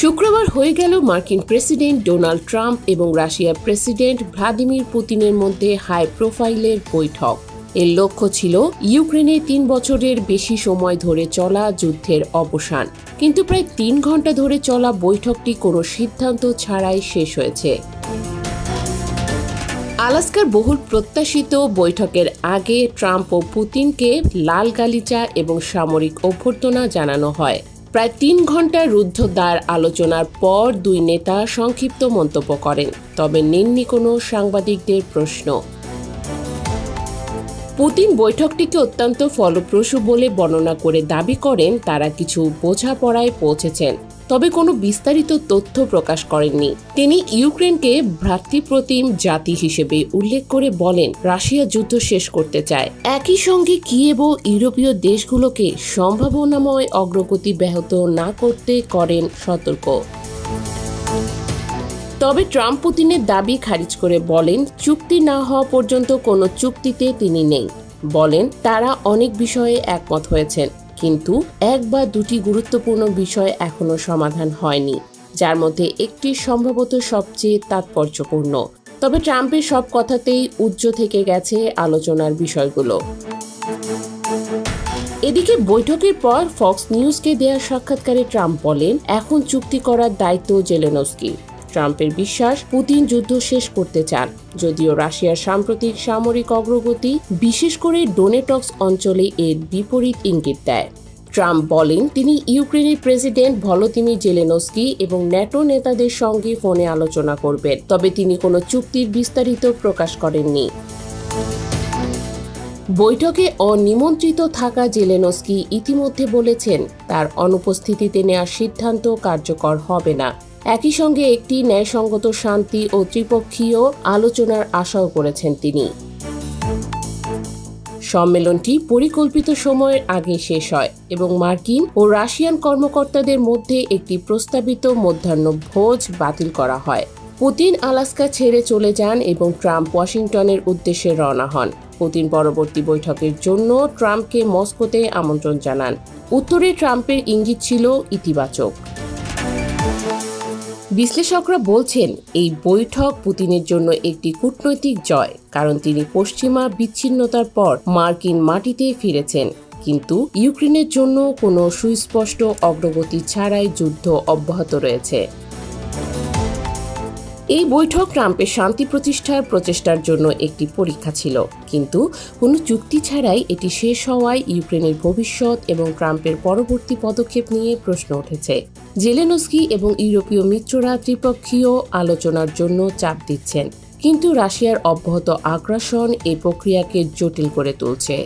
শুক্রবার হয়ে গেল মার্কিন প্রেসিডেন্ট ডোনাল্ড ট্রাম্প এবং রাশিয়ার প্রেসিডেন্ট ভ্লাদিমির পুতিনের মধ্যে হাই প্রোফাইলের বৈঠক। এর লক্ষ্য ছিল ইউক্রেনে ৩ বছরের বেশি সময় ধরে চলা যুদ্ধের অবসান। কিন্তু প্রায় ৩ ঘন্টা ধরে চলা বৈঠকটি কোনো সিদ্ধান্ত ছাড়াই শেষ হয়েছে। আলাস্কার বহুল প্রত্যাশিত বৈঠকের আগে ট্রাম্প ও পুতিনকে লাল গালিচা এবং সামরিক অভ্যর্থনা জানানো হয়। প্রায় ৩ ঘন্টার রুদ্ধদ্বার আলোচনার পর দুই নেতা সংক্ষিপ্ত মন্তব্য করেন, তবে নেননি কোনো সাংবাদিকদের প্রশ্ন। পুতিন বৈঠকটিকে অত্যন্ত ফলপ্রসূ বলে বর্ণনা করে দাবি করেন তারা কিছু বোঝাপড়ায় পৌঁছেছেন, তবে কোনো বিস্তারিত তথ্য প্রকাশ করেননি। তিনি ইউক্রেনকে ভ্রাতৃপ্রতিম জাতি হিসেবে উল্লেখ করে বলেন রাশিয়া যুদ্ধ শেষ করতে চায়। একই সঙ্গে কিয়েভ ও ইউরোপীয় দেশগুলোকে সম্ভাবনাময় অগ্রগতি ব্যাহত না করতে করেন সতর্ক। তবে ট্রাম্প পুতিনের দাবি খারিজ করে বলেন চুক্তি না হওয়া পর্যন্ত কোনো চুক্তিতে তিনি নেই। বলেন তারা অনেক বিষয়ে একমত হয়েছেন, কিন্তু এক বা দুটি গুরুত্বপূর্ণ বিষয় এখনো সমাধান হয়নি, যার মধ্যে একটি সম্ভবত সবচেয়ে তাৎপর্যপূর্ণ। তবে ট্রাম্পের সব কথাতেই উজ্জ্ব থেকে গেছে আলোচনার বিষয়গুলো। এদিকে বৈঠকের পর ফক্স নিউজকে দেয়া সাক্ষাৎকারে ট্রাম্প বলেন এখন চুক্তি করার দায়িত্ব জেলেনস্কির। ট্রাম্পের বিশ্বাস পুতিন যুদ্ধ শেষ করতে চান, যদিও রাশিয়ার সাম্প্রতিক সামরিক অগ্রগতি বিশেষ করে ডোনেটক্স অঞ্চলে এর বিপরীত ইঙ্গিত দেয়। ট্রাম্প বলেন তিনি ইউক্রেনের প্রেসিডেন্ট ভলোদিমির জেলেনস্কি এবং ন্যাটো নেতাদের সঙ্গে ফোনে আলোচনা করবেন, তবে তিনি কোনো চুক্তির বিস্তারিত প্রকাশ করেননি। বৈঠকে অনিমন্ত্রিত থাকা জেলেনস্কি ইতিমধ্যে বলেছেন তার অনুপস্থিতিতে নেওয়া সিদ্ধান্ত কার্যকর হবে না। একই সঙ্গে একটি ন্যায়সঙ্গত শান্তি ও ত্রিপক্ষীয় আলোচনার আশাও করেছেন তিনি। সম্মেলনটি পরিকল্পিত সময়ের আগে শেষ হয় এবং মার্কিন ও রাশিয়ান কর্মকর্তাদের মধ্যে একটি প্রস্তাবিত মধ্যাহ্নভোজ বাতিল করা হয়। পুতিন আলাস্কা ছেড়ে চলে যান এবং ট্রাম্প ওয়াশিংটনের উদ্দেশ্যে রওনা হন। পুতিন পরবর্তী বৈঠকের জন্য ট্রাম্পকে মস্কোতে আমন্ত্রণ জানান। উত্তরে ট্রাম্পের ইঙ্গিত ছিল ইতিবাচক। বিশ্লেষকরা বলছেন এই বৈঠক পুতিনের জন্য একটি কূটনৈতিক জয়, কারণ তিনি পশ্চিমা বিচ্ছিন্নতার পর মার্কিন মাটিতে ফিরেছেন, কিন্তু ইউক্রেনের জন্য কোনো সুস্পষ্ট অগ্রগতি ছাড়াই যুদ্ধ অব্যাহত রয়েছে। এই বৈঠক ট্রাম্পের শান্তি প্রতিষ্ঠার প্রচেষ্টার জন্য একটি পরীক্ষা ছিল, কিন্তু কোনো চুক্তি ছাড়াই এটি শেষ হওয়ায় ইউক্রেনের ভবিষ্যৎ এবং ট্রাম্পের পরবর্তী পদক্ষেপ নিয়ে প্রশ্ন উঠেছে। জেলেনস্কি এবং ইউরোপীয় মিত্ররা ত্রিপক্ষীয় আলোচনার জন্য চাপ দিচ্ছেন, কিন্তু রাশিয়ার অব্যাহত আগ্রাসন এই প্রক্রিয়াকে জটিল করে তুলছে।